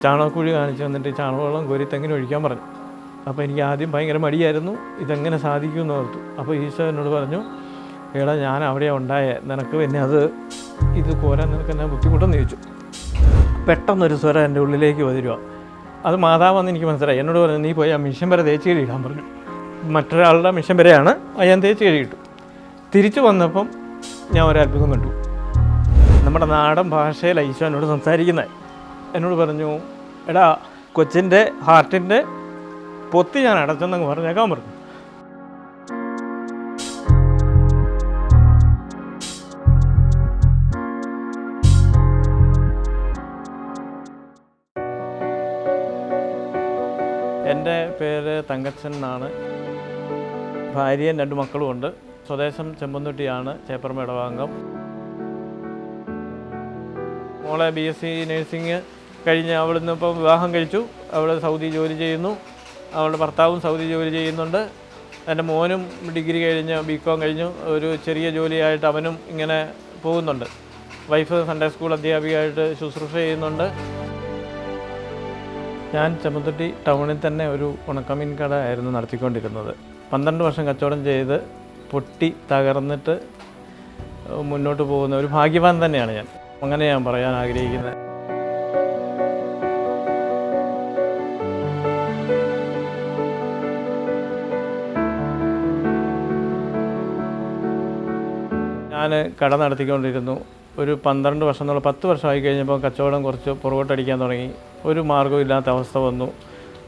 ചാണകക്കുഴി കാണിച്ച് വന്നിട്ട് ചാണകവെള്ളം കോരി തെങ്ങിന് ഒഴിക്കാൻ പറഞ്ഞു. അപ്പോൾ എനിക്ക് ആദ്യം ഭയങ്കര മടിയായിരുന്നു, ഇതെങ്ങനെ സാധിക്കുമെന്ന് ഓർത്തു. അപ്പോൾ ഈശോ എന്നോട് പറഞ്ഞു, എടാ ഞാൻ അവിടെയാണ് ഉണ്ടായേ, നിനക്ക് പിന്നെ ഇത് കോരാൻ നിനക്ക് എന്നാ ബുദ്ധിമുട്ടെന്ന് ചോദിച്ചു. പെട്ടെന്നൊരു സ്വരം എൻ്റെ ഉള്ളിലേക്ക് വരിക. അത് മാതാവെന്ന് എനിക്ക് മനസ്സിലായി. എന്നോട് പറഞ്ഞു, നീ പോയി ആ മിഷൻ വരെ തേച്ച് കഴിയിടാൻ പറഞ്ഞു. മറ്റൊരാളുടെ മിഷൻ വരെയാണ് ഞാൻ തേച്ച് കഴിയിട്ടു. തിരിച്ചു വന്നപ്പം ഞാൻ ഒരത്ഭുതം കണ്ടു. നമ്മുടെ നാടൻ ഭാഷയിൽ ഈശോ എന്നോട് സംസാരിക്കുന്നത്. എന്നോട് പറഞ്ഞു, എടാ കൊച്ചിൻ്റെ ഹാർട്ടിൻ്റെ പൊത്തി ഞാൻ അടച്ചെന്നങ്ങ് പറഞ്ഞേക്കാൻ പറഞ്ഞു. എൻ്റെ പേര് തങ്കച്ചൻ എന്നാണ്. ഭാര്യയും 2 മക്കളുമുണ്ട്. സ്വദേശം ചെമ്പന്തൊട്ടിയാണ്, ചേപ്പറമ്പ് ഇടവാംഗം. മോളെ BSc നഴ്സിംഗ് കഴിഞ്ഞ് അവിടുന്ന് ഇപ്പം വിവാഹം കഴിച്ചു. അവൾ സൗദി ജോലി ചെയ്യുന്നു. അവളുടെ ഭർത്താവും സൗദി ജോലി ചെയ്യുന്നുണ്ട്. എൻ്റെ മോനും ഡിഗ്രി കഴിഞ്ഞ് BCom കഴിഞ്ഞു. ഒരു ചെറിയ ജോലിയായിട്ട് അവനും ഇങ്ങനെ പോകുന്നുണ്ട്. വൈഫ് സൺഡേ സ്കൂൾ അധ്യാപികയായിട്ട് ശുശ്രൂഷ ചെയ്യുന്നുണ്ട്. ഞാൻ ചെമ്പന്തൊട്ടി ടൗണിൽ തന്നെ ഒരു ഉണക്കമീൻ കട ആയിരുന്നു നടത്തിക്കൊണ്ടിരുന്നത്. 12 വർഷം കച്ചവടം ചെയ്ത് പൊട്ടി തകർന്നിട്ട് മുന്നോട്ട് പോകുന്ന ഒരു ഭാഗ്യവാൻ തന്നെയാണ് ഞാൻ. അങ്ങനെ ഞാൻ പറയാൻ ആഗ്രഹിക്കുന്നത്. ഞാൻ കട നടത്തിക്കൊണ്ടിരുന്നു. ഒരു 12 വർഷം എന്നുള്ള 10 വർഷമായി കഴിഞ്ഞപ്പോൾ കച്ചവടം കുറച്ച് പുറകോട്ടടിക്കാൻ തുടങ്ങി. ഒരു മാർഗ്ഗവും ഇല്ലാത്ത അവസ്ഥ വന്നു.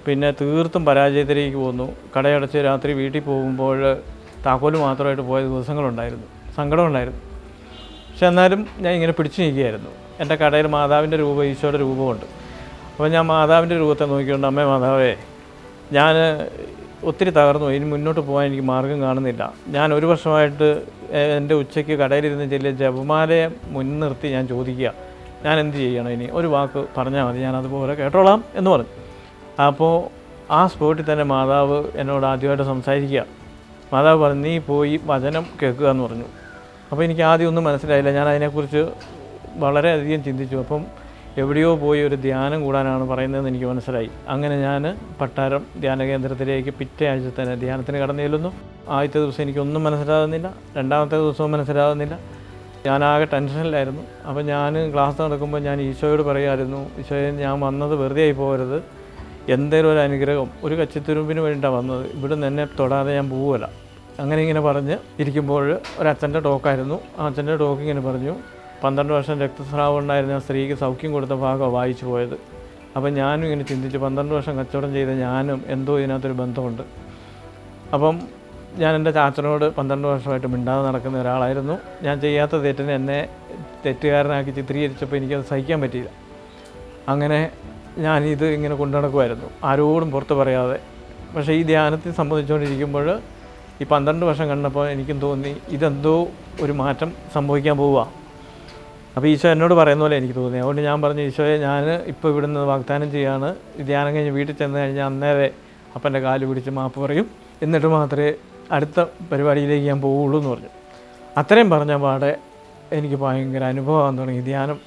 പിന്നെ തീർത്തും പരാജയത്തിലേക്ക് പോന്നു. കടയടച്ച് രാത്രി വീട്ടിൽ പോകുമ്പോൾ താക്കോല് മാത്രമായിട്ട് പോയ ദിവസങ്ങളുണ്ടായിരുന്നു. സങ്കടമുണ്ടായിരുന്നു. പക്ഷെ എന്നാലും ഞാൻ ഇങ്ങനെ പിടിച്ചു നിൽക്കുകയായിരുന്നു. എൻ്റെ കടയിൽ മാതാവിൻ്റെ രൂപം, ഈശോയുടെ രൂപമുണ്ട്. അപ്പോൾ ഞാൻ മാതാവിൻ്റെ രൂപത്തെ നോക്കിക്കൊണ്ട്, അമ്മേ മാതാവേ, ഞാൻ ഒത്തിരി തകർന്നു, ഇനി മുന്നോട്ട് പോകാൻ എനിക്ക് മാർഗ്ഗം കാണുന്നില്ല. ഞാൻ 1 വർഷമായിട്ട് എൻ്റെ ഉച്ചയ്ക്ക് കടയിലിരുന്ന് ചെല്ലിയ ജപമാലയെ മുൻനിർത്തി ഞാൻ ചോദിക്കുക, ഞാൻ എന്ത് ചെയ്യണം, ഇനി ഒരു വാക്ക് പറഞ്ഞാൽ മതി, ഞാൻ അതുപോലെ കേട്ടോളാം എന്ന് പറഞ്ഞു. അപ്പോൾ ആ സ്പോട്ടിൽ തന്നെ മാതാവ് എന്നോട് ആദ്യമായിട്ട് സംസാരിക്കുക. മാതാവ് പറഞ്ഞു, നീ പോയി വചനം കേൾക്കുക എന്ന് പറഞ്ഞു. അപ്പോൾ എനിക്ക് ആദ്യം ഒന്നും മനസ്സിലായില്ല. ഞാൻ അതിനെക്കുറിച്ച് വളരെയധികം ചിന്തിച്ചു. അപ്പം എവിടെയോ പോയി ഒരു ധ്യാനം കൂടാനാണ് പറയുന്നതെന്ന് എനിക്ക് മനസ്സിലായി. അങ്ങനെ ഞാൻ പട്ടാരം ധ്യാന കേന്ദ്രത്തിലേക്ക് പിറ്റേ ആഴ്ച തന്നെ ധ്യാനത്തിന് കടന്നു ചെല്ലുന്നു. ആദ്യത്തെ ദിവസം എനിക്കൊന്നും മനസ്സിലാകുന്നില്ല, 2ാമത്തെ ദിവസവും മനസ്സിലാകുന്നില്ല. ഞാനാകെ ടെൻഷനിലായിരുന്നു. അപ്പോൾ ഞാൻ ക്ലാസ് നടക്കുമ്പോൾ ഞാൻ ഈശോയോട് പറയുമായിരുന്നു, ഈശോയെ, ഞാൻ വന്നത് വെറുതെ ആയി പോകരുത്, എന്തെങ്കിലും ഒരു അനുഗ്രഹം, ഒരു കച്ചിത്തുരുമ്പിന് വേണ്ടിയിട്ടാണ് വന്നത്, ഇവിടുന്ന് എന്നെ തൊടാതെ ഞാൻ പോവുകയില്ല. അങ്ങനെ ഇങ്ങനെ പറഞ്ഞ് ഇരിക്കുമ്പോൾ ഒരച്ഛൻ്റെ ടോക്കായിരുന്നു. ആ അച്ഛൻ്റെ ടോക്ക് ഇങ്ങനെ പറഞ്ഞു, 12 വർഷം രക്തസ്രാവം ഉണ്ടായിരുന്ന സ്ത്രീക്ക് സൗഖ്യം കൊടുത്ത ഭാഗമാണ് വായിച്ചു പോയത്. അപ്പം ഞാനും ഇങ്ങനെ ചിന്തിച്ചു, 12 വർഷം കച്ചവടം ചെയ്ത ഞാനും എന്തോ ഇതിനകത്തൊരു ബന്ധമുണ്ട്. അപ്പം ഞാൻ എൻ്റെ ചാച്ചനോട് 12 വർഷമായിട്ട് മിണ്ടാതെ നടക്കുന്ന ഒരാളായിരുന്നു. ഞാൻ ചെയ്യാത്ത തെറ്റിന് എന്നെ തെറ്റുകാരനാക്കി ചിത്രീകരിച്ചപ്പോൾ എനിക്കത് സഹിക്കാൻ പറ്റിയില്ല. അങ്ങനെ ഞാനിത് ഇങ്ങനെ കൊണ്ടു നടക്കുമായിരുന്നു, ആരോടും പുറത്ത് പറയാതെ. പക്ഷേ ഈ ധ്യാനത്തിൽ സംബന്ധിച്ചുകൊണ്ടിരിക്കുമ്പോൾ ഈ 12 വർഷം കണ്ടപ്പോൾ എനിക്കും തോന്നി, ഇതെന്തോ ഒരു മാറ്റം സംഭവിക്കാൻ പോവുക. അപ്പോൾ ഈശോ എന്നോട് പറയുന്ന പോലെ എനിക്ക് തോന്നി. അതുകൊണ്ട് ഞാൻ പറഞ്ഞു, ഈശോയെ, ഞാൻ ഇപ്പോൾ ഇവിടുന്ന് വാഗ്ദാനം ചെയ്യുകയാണ്, ധ്യാനം കഴിഞ്ഞ് വീട്ടിൽ ചെന്ന് കഴിഞ്ഞാൽ അന്നേരെ അപ്പൻ്റെ കാല് പിടിച്ച് മാപ്പ് പറയും, എന്നിട്ട് മാത്രമേ അടുത്ത പരിപാടിയിലേക്ക് ഞാൻ പോവുള്ളൂ എന്ന് പറഞ്ഞു. അത്രയും പറഞ്ഞ പാടെ എനിക്ക് ഭയങ്കര അനുഭവമാകാൻ തുടങ്ങി. ധ്യാനം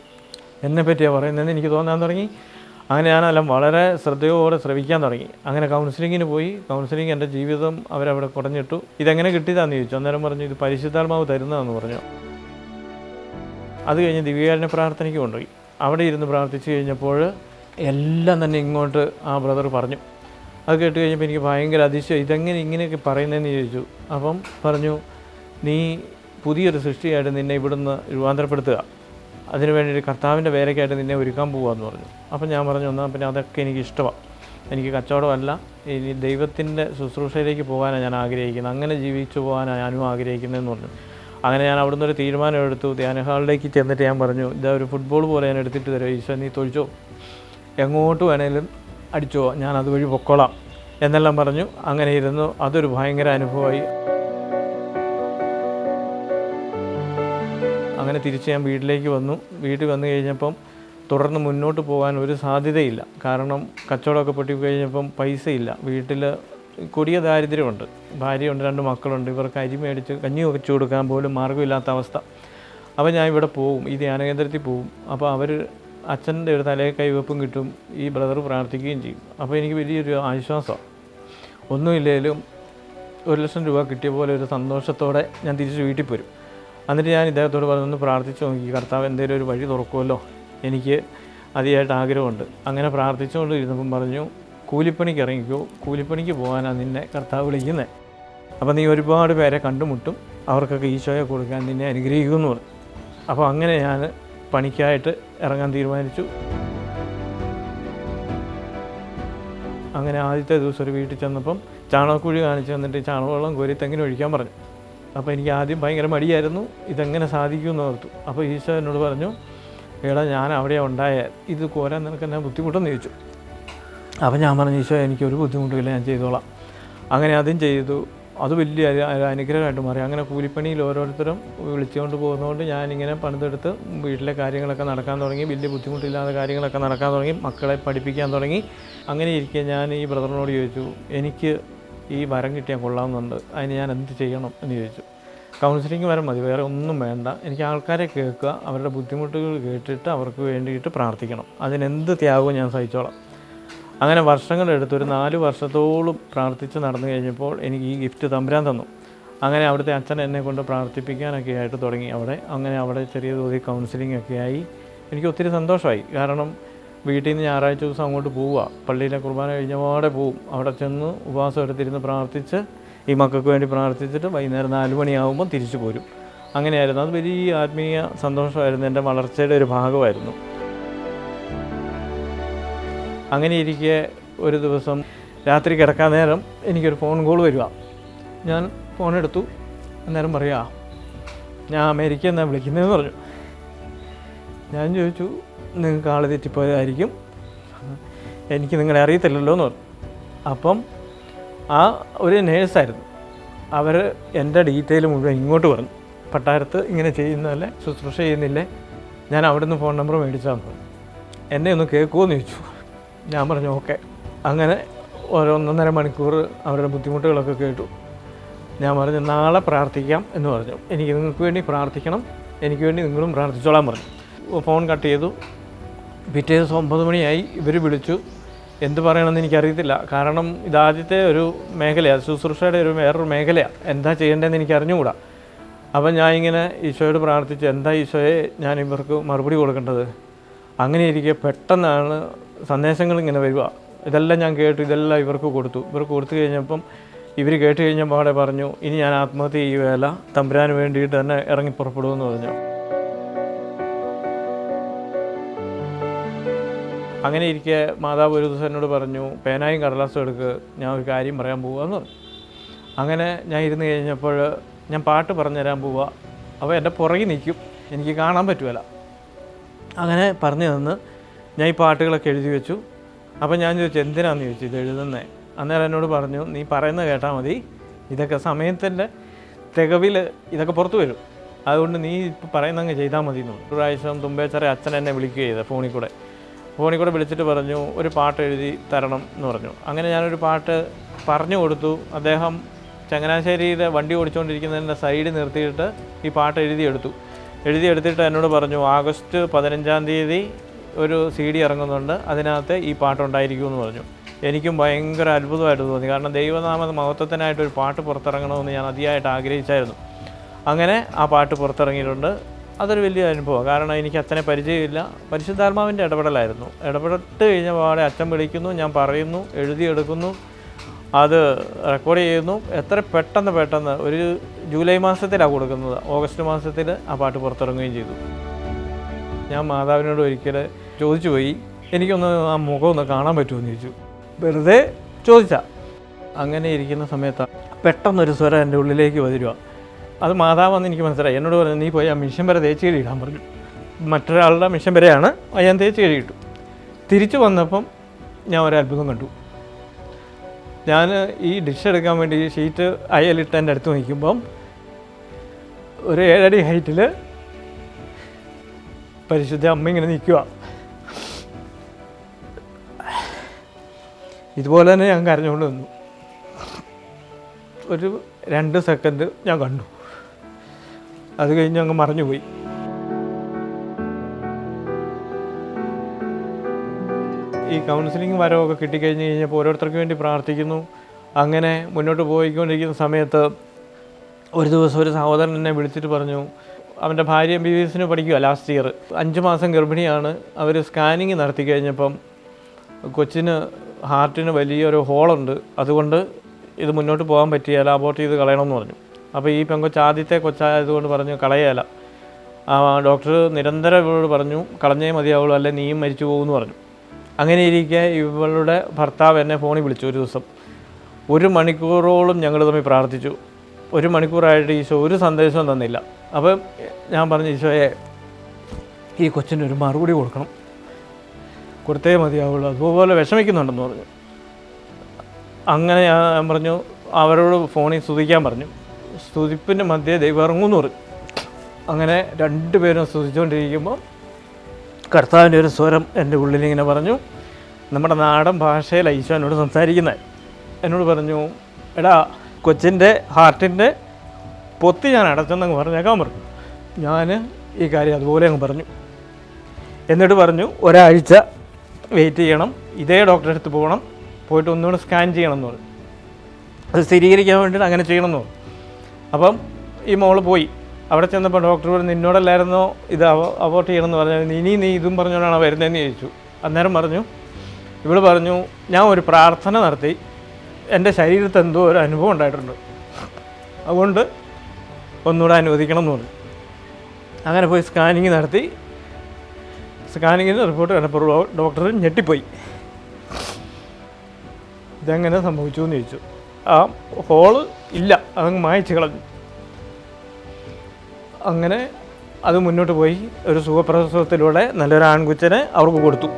എന്നെപ്പറ്റിയാണ് പറയുന്നതെന്ന് എനിക്ക് തോന്നാൻ തുടങ്ങി. അങ്ങനെ ഞാനെല്ലാം വളരെ ശ്രദ്ധയോടെ ശ്രവിക്കാൻ തുടങ്ങി. അങ്ങനെ കൗൺസിലിങ്ങിന് പോയി. കൗൺസിലിംഗ് എൻ്റെ ജീവിതം അവരവിടെ കുടഞ്ഞിട്ടു. ഇതെങ്ങനെ കിട്ടിയതാണെന്ന് ചോദിച്ചു. അന്നേരം പറഞ്ഞു, ഇത് പരിശുദ്ധാത്മാവ് തരുന്നതാണെന്ന് പറഞ്ഞു. അത് കഴിഞ്ഞ് ദിവ്യകാരുണ്യ പ്രാർത്ഥനയ്ക്ക് കൊണ്ടുപോയി. അവിടെ ഇരുന്ന് പ്രാർത്ഥിച്ചു കഴിഞ്ഞപ്പോൾ എല്ലാം തന്നെ ഇങ്ങോട്ട് ആ ബ്രദർ പറഞ്ഞു. അത് കേട്ട് കഴിഞ്ഞപ്പോൾ എനിക്ക് ഭയങ്കര അതിശയം, ഇതെങ്ങനെ ഇങ്ങനെയൊക്കെ പറയുന്നതെന്ന് ചോദിച്ചു. അപ്പം പറഞ്ഞു, നീ പുതിയൊരു സൃഷ്ടിയായിട്ട് നിന്നെ ഇവിടുന്ന് രൂപാന്തരപ്പെടുത്തുക, അതിനു വേണ്ടി കർത്താവിൻ്റെ വേലയ്ക്കായിട്ട് നിന്നെ ഒരുക്കാൻ പോകുകയെന്ന് പറഞ്ഞു. അപ്പം ഞാൻ പറഞ്ഞു, എന്നാൽ പിന്നെ അതൊക്കെ എനിക്ക് ഇഷ്ടമാണ്, എനിക്ക് കച്ചവടമല്ല, ഇനി ദൈവത്തിൻ്റെ ശുശ്രൂഷയിലേക്ക് പോകാനാണ് ഞാൻ ആഗ്രഹിക്കുന്നത്, അങ്ങനെ ജീവിച്ചു പോകാനാണ് ഞാനും ആഗ്രഹിക്കുന്നതെന്ന് പറഞ്ഞു. അങ്ങനെ ഞാൻ അവിടുന്ന് ഒരു തീരുമാനം എടുത്തു. ധ്യാന ഹാളിലേക്ക് ചെന്നിട്ട് ഞാൻ പറഞ്ഞു, ഇതാ ഒരു ഫുട്ബോൾ പോലെ ഞാൻ എടുത്തിട്ട് തരാം, ഈശോ നീ തൊഴിച്ചോ, എങ്ങോട്ട് വേണേലും അടിച്ചോ, ഞാൻ അതുവഴി പൊക്കോളാം എന്നെല്ലാം പറഞ്ഞു. അങ്ങനെ ഇരുന്നു. അതൊരു ഭയങ്കര അനുഭവമായി. അങ്ങനെ തിരിച്ച് ഞാൻ വീട്ടിലേക്ക് വന്നു. വീട്ടിൽ വന്നു കഴിഞ്ഞപ്പം തുടർന്ന് മുന്നോട്ട് പോകാൻ ഒരു സാധ്യതയില്ല. കാരണം കച്ചവടമൊക്കെ പൊട്ടി കഴിഞ്ഞപ്പം പൈസയില്ല. വീട്ടിൽ കൊടിയ ദാരിദ്ര്യമുണ്ട്. ഭാര്യയുണ്ട്, 2 മക്കളുണ്ട്. ഇവർക്ക് അരി മേടിച്ച് കഞ്ഞി വെച്ച് കൊടുക്കാൻ പോലും മാർഗ്ഗമില്ലാത്ത അവസ്ഥ. അപ്പോൾ ഞാൻ ഇവിടെ പോവും, ഈ ധ്യാനകേന്ദ്രത്തിൽ പോവും. അപ്പോൾ അവർ അച്ഛൻ്റെ ഒരു തലയിൽ കൈവെപ്പും കിട്ടും, ഈ ബ്രദർ പ്രാർത്ഥിക്കുകയും ചെയ്യും. അപ്പോൾ എനിക്ക് വലിയൊരു ആശ്വാസമാണ്. ഒന്നുമില്ലെങ്കിലും 1,00,000 രൂപ കിട്ടിയ പോലെ ഒരു സന്തോഷത്തോടെ ഞാൻ തിരിച്ച് വീട്ടിൽ പോരും. എന്നിട്ട് ഞാൻ ഇദ്ദേഹത്തോട് പറഞ്ഞൊന്ന് പ്രാർത്ഥിച്ച് നോക്കി, കർത്താവ് എന്തെങ്കിലും ഒരു വഴി തുറക്കുമല്ലോ, എനിക്ക് അതിയായിട്ട് ആഗ്രഹമുണ്ട്. അങ്ങനെ പ്രാർത്ഥിച്ചുകൊണ്ട് ഇരുന്നപ്പം പറഞ്ഞു, കൂലിപ്പണിക്ക് ഇറങ്ങിക്കോ, കൂലിപ്പണിക്ക് പോകാനാണ് നിന്നെ കർത്താവ് വിളിക്കുന്നത്. അപ്പോൾ നീ ഒരുപാട് പേരെ കണ്ടുമുട്ടും, അവർക്കൊക്കെ ഈശോയെ കൊടുക്കാൻ നിന്നെ അനുഗ്രഹിക്കുമെന്ന് പറഞ്ഞു. അപ്പോൾ അങ്ങനെ ഞാൻ പണിക്കായിട്ട് ഇറങ്ങാൻ തീരുമാനിച്ചു. അങ്ങനെ ആദ്യത്തെ ദിവസം ഒരു വീട്ടിൽ ചെന്നപ്പം ചാണകക്കുഴി കാണിച്ച് തന്നിട്ട് ചാണകവെള്ളം കോരി തെങ്ങിന് ഒഴിക്കാൻ പറഞ്ഞു. അപ്പോൾ എനിക്ക് ആദ്യം ഭയങ്കര മടിയായിരുന്നു, ഇതെങ്ങനെ സാധിക്കുമെന്ന് ഓർത്തു. അപ്പോൾ ഈശോ എന്നോട് പറഞ്ഞു, എടാ ഞാൻ അവിടെ ഉണ്ടായാൽ ഇത് കോരാൻ നിനക്ക് എന്നാ ബുദ്ധിമുട്ടെന്ന് ചോദിച്ചു. അപ്പോൾ ഞാൻ പറഞ്ഞു, ഈശോ എനിക്കൊരു ബുദ്ധിമുട്ടില്ല, ഞാൻ ചെയ്തോളാം. അങ്ങനെ അതും ചെയ്തു. അത് വലിയ അനുഗ്രഹമായിട്ട് മാറി. അങ്ങനെ കൂലിപ്പണിയിൽ ഓരോരുത്തരും വിളിച്ചുകൊണ്ട് പോകുന്നതുകൊണ്ട് ഞാനിങ്ങനെ പണിതെടുത്ത് വീട്ടിലെ കാര്യങ്ങളൊക്കെ നടക്കാൻ തുടങ്ങി. വലിയ ബുദ്ധിമുട്ടില്ലാതെ കാര്യങ്ങളൊക്കെ നടക്കാൻ തുടങ്ങി. മക്കളെ പഠിപ്പിക്കാൻ തുടങ്ങി. അങ്ങനെ ഇരിക്കെ ഞാൻ ഈ ബ്രദറിനോട് ചോദിച്ചു, എനിക്ക് ഈ വരം കിട്ടിയാൽ കൊള്ളാമെന്നുണ്ട്, അതിന് ഞാൻ എന്ത് ചെയ്യണം എന്ന് ചോദിച്ചു. കൗൺസിലിംഗ് വരം മതി, വേറെ ഒന്നും വേണ്ട. എനിക്ക് ആൾക്കാരെ കേൾക്കുക, അവരുടെ ബുദ്ധിമുട്ടുകൾ കേട്ടിട്ട് അവർക്ക് വേണ്ടിയിട്ട് പ്രാർത്ഥിക്കണം, അതിനെന്ത് ത്യാഗവും ഞാൻ സഹിച്ചോളാം. അങ്ങനെ വർഷങ്ങളെടുത്ത് ഒരു 4 വർഷത്തോളം പ്രാർത്ഥിച്ച് നടന്നു കഴിഞ്ഞപ്പോൾ എനിക്ക് ഈ ഗിഫ്റ്റ് തമ്പുരാൻ തന്നു. അങ്ങനെ അവിടുത്തെ അച്ഛൻ എന്നെ കൊണ്ട് പ്രാർത്ഥിപ്പിക്കാനൊക്കെ ആയിട്ട് തുടങ്ങി അങ്ങനെ അവിടെ ചെറിയ തോതിൽ കൗൺസിലിംഗ് ഒക്കെ ആയി. എനിക്ക് ഒത്തിരി സന്തോഷമായി. കാരണം വീട്ടിൽ നിന്ന് ഞായറാഴ്ച ദിവസം അങ്ങോട്ട് പോവുക, പള്ളിയിലെ കുർബാന കഴിഞ്ഞപാടെ പോവും. അവിടെ ചെന്ന് ഉപവാസം എടുത്തിരുന്ന് പ്രാർത്ഥിച്ച് ഈ മക്കൾക്ക് വേണ്ടി പ്രാർത്ഥിച്ചിട്ട് വൈകുന്നേരം 4 മണിയാകുമ്പോൾ തിരിച്ചു പോരും. അങ്ങനെയായിരുന്നു. അത് വലിയ ആത്മീയ സന്തോഷമായിരുന്നു, എൻ്റെ വളർച്ചയുടെ ഒരു ഭാഗമായിരുന്നു. അങ്ങനെ ഇരിക്കെ ഒരു ദിവസം രാത്രി കിടക്കാൻ നേരം എനിക്കൊരു ഫോൺ കോൾ വരിക. ഞാൻ ഫോണെടുത്തു. അന്നേരം പറയാ, ഞാൻ അമേരിക്ക എന്നാണ് വിളിക്കുന്നതെന്ന് പറഞ്ഞു. ഞാൻ ചോദിച്ചു, നിങ്ങൾക്ക് ആൾ തെറ്റിപ്പോയതായിരിക്കും, എനിക്ക് നിങ്ങളെ അറിയത്തില്ലല്ലോ എന്ന് പറഞ്ഞു. അപ്പം ആ ഒരു നേഴ്സായിരുന്നു, അവർ എൻ്റെ ഡീറ്റെയിൽ മുഴുവൻ ഇങ്ങോട്ട് പറഞ്ഞു. പട്ടാരത്ത് ഇങ്ങനെ ചെയ്യുന്നതല്ലേ, ശുശ്രൂഷ ചെയ്യുന്നില്ലേ, ഞാൻ അവിടെ നിന്ന് ഫോൺ നമ്പർ മേടിച്ചാന്ന് പറഞ്ഞു. എന്നെ ഒന്ന് കേൾക്കുമോ എന്ന് ചോദിച്ചു. ഞാൻ പറഞ്ഞു ഓക്കെ. അങ്ങനെ 1.5 മണിക്കൂർ അവരുടെ ബുദ്ധിമുട്ടുകളൊക്കെ കേട്ടു. ഞാൻ പറഞ്ഞു നാളെ പ്രാർത്ഥിക്കാം എന്ന് പറഞ്ഞു. എനിക്ക് നിങ്ങൾക്ക് വേണ്ടി പ്രാർത്ഥിക്കണം, എനിക്ക് വേണ്ടി നിങ്ങളും പ്രാർത്ഥിച്ചോളാൻ പറഞ്ഞു. ഫോൺ കട്ട് ചെയ്തു. പിറ്റേ ദിവസം 9 മണിയായി. ഇവർ വിളിച്ചു. എന്ത് പറയണമെന്ന് എനിക്കറിയത്തില്ല. കാരണം ഇതാദ്യത്തെ ഒരു മേഖലയാണ്, ശുശ്രൂഷയുടെ വേറൊരു മേഖലയാണ്. എന്താ ചെയ്യേണ്ടതെന്ന് എനിക്ക് അറിഞ്ഞുകൂടാ. അപ്പം ഞാൻ ഇങ്ങനെ ഈശോയോട് പ്രാർത്ഥിച്ചു, എന്താ ഈശോയെ ഞാൻ ഇവർക്ക് മറുപടി കൊടുക്കേണ്ടത്. അങ്ങനെ ഇരിക്കെ പെട്ടെന്നാണ് സന്ദേശങ്ങൾ ഇങ്ങനെ വരിക. ഇതെല്ലാം ഞാൻ കേട്ടു, ഇതെല്ലാം ഇവർക്ക് കൊടുത്തു കഴിഞ്ഞപ്പം ഇവർ കേട്ട് കഴിഞ്ഞപ്പോൾ അവിടെ പറഞ്ഞു, ഇനി ഞാൻ ആത്മഹത്യ ചെയ്യുകയല്ല, തമ്പുരാന് വേണ്ടിയിട്ട് തന്നെ ഇറങ്ങി പുറപ്പെടുമെന്ന് പറഞ്ഞു. അങ്ങനെ ഇരിക്കെ മാതാവ് ഒരു ദിവസം എന്നോട് പറഞ്ഞു, പേനായും കടലാസും എടുക്ക്, ഞാൻ ഒരു കാര്യം പറയാൻ പോവുകയെന്ന് പറഞ്ഞു. അങ്ങനെ ഞാൻ ഇരുന്ന് കഴിഞ്ഞപ്പോൾ ഞാൻ പാട്ട് പറഞ്ഞു തരാൻ പോവുക. അപ്പോൾ എൻ്റെ പുറകിൽ നിൽക്കും, എനിക്ക് കാണാൻ പറ്റുമല്ല. അങ്ങനെ പറഞ്ഞു തന്ന് ഞാൻ ഈ പാട്ടുകളൊക്കെ എഴുതി വെച്ചു. അപ്പോൾ ഞാൻ ചോദിച്ചു എന്തിനാണെന്ന് ചോദിച്ചു ഇത് എഴുതുന്നത്. അന്നേരം എന്നോട് പറഞ്ഞു, നീ പറയുന്നത് കേട്ടാൽ മതി, ഇതൊക്കെ സമയത്തിൻ്റെ തികവിൽ ഇതൊക്കെ പുറത്തു വരും, അതുകൊണ്ട് നീ ഇപ്പോൾ പറയുന്നങ്ങ് ചെയ്താൽ മതി എന്ന്. ഒരു പ്രാവശ്യം തുമ്പേച്ചറ അച്ഛൻ എന്നെ വിളിക്കുക ചെയ്തത് ഫോണിൽ കൂടെ വിളിച്ചിട്ട് പറഞ്ഞു ഒരു പാട്ട് എഴുതി തരണം എന്ന് പറഞ്ഞു. അങ്ങനെ ഞാനൊരു പാട്ട് പറഞ്ഞു കൊടുത്തു. അദ്ദേഹം ചങ്ങനാശ്ശേരിയിലെ വണ്ടി ഓടിച്ചുകൊണ്ടിരിക്കുന്നതിൻ്റെ സൈഡിൽ നിർത്തിയിട്ട് ഈ പാട്ട് എഴുതിയെടുത്തിട്ട് എന്നോട് പറഞ്ഞു, ആഗസ്റ്റ് 15-ാം തീയതി ഒരു CD ഇറങ്ങുന്നുണ്ട്, അതിനകത്ത് ഈ പാട്ടുണ്ടായിരിക്കുമെന്ന് പറഞ്ഞു. എനിക്കും ഭയങ്കര അത്ഭുതമായിട്ട് തോന്നി. കാരണം ദൈവനാമ മഹത്വത്തിനായിട്ടൊരു പാട്ട് പുറത്തിറങ്ങണമെന്ന് ഞാൻ അതിയായിട്ട് ആഗ്രഹിച്ചായിരുന്നു. അങ്ങനെ ആ പാട്ട് പുറത്തിറങ്ങിയിട്ടുണ്ട്. അതൊരു വലിയ അനുഭവമാണ്. കാരണം എനിക്ക് അച്ഛനെ പരിചയമില്ല, പരിശുദ്ധാത്മാവിൻ്റെ ഇടപെടലായിരുന്നു. ഇടപെട്ട് കഴിഞ്ഞ പാടെ അച്ഛൻ വിളിക്കുന്നു, ഞാൻ പറയുന്നു, എഴുതിയെടുക്കുന്നു, അത് റെക്കോർഡ് ചെയ്യുന്നു. എത്ര പെട്ടെന്ന് ഒരു ജൂലൈ മാസത്തിലാണ് കൊടുക്കുന്നത്, ഓഗസ്റ്റ് മാസത്തിൽ ആ പാട്ട് പുറത്തിറങ്ങുകയും ചെയ്തു. ഞാൻ മാതാവിനോട് ഒരിക്കൽ ചോദിച്ചു പോയി, എനിക്കൊന്ന് ആ മുഖം ഒന്ന് കാണാൻ പറ്റുമെന്ന് ചോദിച്ചു. വെറുതെ ചോദിച്ചാൽ. അങ്ങനെ ഇരിക്കുന്ന സമയത്താണ് പെട്ടെന്നൊരു സ്വരം എൻ്റെ ഉള്ളിലേക്ക് വരിക. അത് മാതാവെന്ന് എനിക്ക് മനസ്സിലായി. എന്നോട് പറഞ്ഞു, നീ പോയി ആ മിഷൻ വരെ തേച്ച് കഴിയിടാൻ പറഞ്ഞു. മറ്റൊരാളുടെ മിഷൻ വരെയാണ്, ഞാൻ തേച്ച് കഴിയിട്ടു. തിരിച്ചു വന്നപ്പം ഞാൻ ഒരു അത്ഭുതം കണ്ടു. ഞാൻ ഈ ഡിഷ് എടുക്കാൻ വേണ്ടി ഷീറ്റ് അയലിട്ട് എൻ്റെ അടുത്ത് നിൽക്കുമ്പം ഒരു 7 അടി ഹൈറ്റിൽ പരിശുദ്ധ അമ്മ ഇങ്ങനെ നിൽക്കുക. ഇതുപോലെ തന്നെ ഞാൻ കരഞ്ഞുകൊണ്ട് നിന്നു. ഒരു 2 സെക്കൻഡ് ഞാൻ കണ്ടു. അത് കഴിഞ്ഞ് അങ്ങ് മറഞ്ഞുപോയി. ഈ കൗൺസിലിംഗ് വരവൊക്കെ കിട്ടിക്കഴിഞ്ഞ് കഴിഞ്ഞപ്പോൾ ഓരോരുത്തർക്ക് വേണ്ടി പ്രാർത്ഥിക്കുന്നു. അങ്ങനെ മുന്നോട്ട് പോയിക്കൊണ്ടിരിക്കുന്ന സമയത്ത് ഒരു ദിവസം ഒരു സഹോദരൻ എന്നെ വിളിച്ചിട്ട് പറഞ്ഞു, അവൻ്റെ ഭാര്യ MBBS പഠിക്കുക, ലാസ്റ്റ് ഇയർ 5 മാസം ഗർഭിണിയാണ്. അവർ സ്കാനിങ് നടത്തി കഴിഞ്ഞപ്പം കൊച്ചിന് ഹാർട്ടിന് വലിയൊരു ഹോളുണ്ട്, അതുകൊണ്ട് ഇത് മുന്നോട്ട് പോകാൻ പറ്റിയാൽ അബോർട്ട് ചെയ്ത് കളയണമെന്ന് പറഞ്ഞു. അപ്പോൾ ഈ പെങ്കൊച്ച് ആദ്യത്തെ കൊച്ചായതുകൊണ്ട് പറഞ്ഞു കളയല. ഡോക്ടർ നിരന്തരം ഇവളോട് പറഞ്ഞു കളഞ്ഞേ മതിയാവുള്ളൂ, അല്ലെ നീയും മരിച്ചു പോകുമെന്ന് പറഞ്ഞു. അങ്ങനെ ഇരിക്കെ ഇവളുടെ ഭർത്താവ് എന്നെ ഫോണിൽ വിളിച്ചു ഒരു ദിവസം. 1 മണിക്കൂറോളം ഞങ്ങൾ തമ്മിൽ പ്രാർത്ഥിച്ചു. 1 മണിക്കൂറായിട്ട് ഈശോ ഒരു സന്ദേശവും തന്നില്ല. അപ്പം ഞാൻ പറഞ്ഞു, ഈശോയെ ഈ കൊച്ചിന് ഒരു മറുപടി കൊടുക്കണം, കൊടുത്തേ മതിയാവുള്ളൂ, അതുപോലെ വിഷമിക്കുന്നുണ്ടെന്ന് പറഞ്ഞു. അങ്ങനെ ഞാൻ പറഞ്ഞു അവരോട് ഫോണിൽ സ്തുതിക്കാൻ പറഞ്ഞു. സ്തുതിപ്പിൻ്റെ മധ്യേ ദൈവം ഇറങ്ങുമെന്ന് പറഞ്ഞു. അങ്ങനെ 2 പേരും സ്തുതിച്ചുകൊണ്ടിരിക്കുമ്പോൾ കർത്താവിൻ്റെ ഒരു സ്വരം എൻ്റെ ഉള്ളിലിങ്ങനെ പറഞ്ഞു, നമ്മുടെ നാടൻ ഭാഷയിൽ ഈശോ എന്നോട് സംസാരിക്കുന്നത്. എന്നോട് പറഞ്ഞു, എടാ കൊച്ചിൻ്റെ ഹാർട്ടിൻ്റെ പൊത്തി ഞാൻ അടച്ചെന്നങ്ങ് പറഞ്ഞേക്കാൻ പറഞ്ഞു. ഞാൻ ഈ കാര്യം അതുപോലെ അങ്ങ് പറഞ്ഞു. എന്നിട്ട് പറഞ്ഞു, ഒരാഴ്ച വെയിറ്റ് ചെയ്യണം, ഇതേ ഡോക്ടറെ അടുത്ത് പോകണം, പോയിട്ട് ഒന്നുകൂടെ സ്കാൻ ചെയ്യണം എന്ന് പറഞ്ഞു. അത് സ്ഥിരീകരിക്കാൻ വേണ്ടിയിട്ട് അങ്ങനെ ചെയ്യണമെന്ന് പറഞ്ഞു. അപ്പം ഈ മോള് പോയി. അവിടെ ചെന്നപ്പോൾ ഡോക്ടർ പറഞ്ഞു, നിന്നോടല്ലായിരുന്നോ ഇത് അബോർട്ട് ചെയ്യണമെന്ന് പറഞ്ഞാൽ, നീ ഇതും പറഞ്ഞുകൊണ്ടാണോ വരുന്നതെന്ന് ചോദിച്ചു. അന്നേരം പറഞ്ഞു, ഇവൾ പറഞ്ഞു, ഞാൻ ഒരു പ്രാർത്ഥന നടത്തി, എൻ്റെ ശരീരത്തിൽ എന്തോ ഒരു അനുഭവം ഉണ്ടായിട്ടുണ്ട്, അതുകൊണ്ട് ഒന്നുകൂടെ അനുവദിക്കണം എന്ന് പറഞ്ഞു. അങ്ങനെ പോയി സ്കാനിങ് നടത്തി. സ്കാനിങ്ങിന് റിപ്പോർട്ട് കണ്ടപ്പോൾ ഡോക്ടർ ഞെട്ടിപ്പോയി. ഇതെങ്ങനെ സംഭവിച്ചു എന്ന് ചോദിച്ചു. ആ ഹോള് ഇല്ല, അതങ്ങ് മായ്ച്ച് കളഞ്ഞു. അങ്ങനെ അത് മുന്നോട്ട് പോയി. ഒരു സുഖപ്രസവത്തിലൂടെ നല്ലൊരു ആൺകുച്ചനെ അവർക്ക് കൊടുത്തു.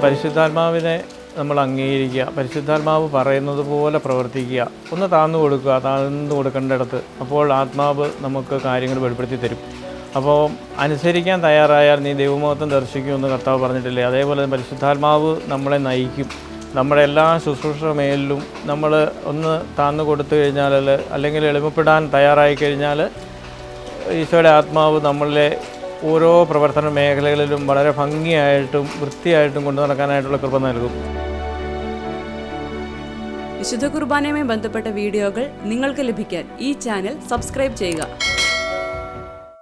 പരിശുദ്ധാത്മാവിനെ നമ്മൾ അംഗീകരിക്കുക, പരിശുദ്ധാത്മാവ് പറയുന്നത് പോലെ പ്രവർത്തിക്കുക, ഒന്ന് താഴ്ന്നു കൊടുക്കുക, താഴ്ന്നു കൊടുക്കേണ്ടിടത്ത്. അപ്പോൾ ആത്മാവ് നമുക്ക് കാര്യങ്ങൾ വെളിപ്പെടുത്തി തരും. അപ്പോൾ അനുസരിക്കാൻ തയ്യാറായാൽ നീ ദൈവമഹത്വം ദർശിക്കുമെന്ന് കർത്താവ് പറഞ്ഞിട്ടില്ലേ? അതേപോലെ പരിശുദ്ധാത്മാവ് നമ്മളെ നയിക്കും. നമ്മുടെ എല്ലാ ശുശ്രൂഷ മേലിലും നമ്മൾ ഒന്ന് താഴ്ന്നു കൊടുത്തു കഴിഞ്ഞാൽ, അല്ലെങ്കിൽ എളിമപ്പെടാൻ തയ്യാറായി കഴിഞ്ഞാൽ, ഈശോയുടെ ആത്മാവ് നമ്മളിലെ ഓരോ പ്രവർത്തന മേഖലകളിലും വളരെ ഭംഗിയായിട്ടും വൃത്തിയായിട്ടും കൊണ്ടു നടക്കാനായിട്ടുള്ള കൃപ നൽകും. വിശുദ്ധ കുർബാനയുമായി ബന്ധപ്പെട്ട വീഡിയോകൾ നിങ്ങൾക്ക് ലഭിക്കാൻ ഈ ചാനൽ സബ്സ്ക്രൈബ് ചെയ്യുക.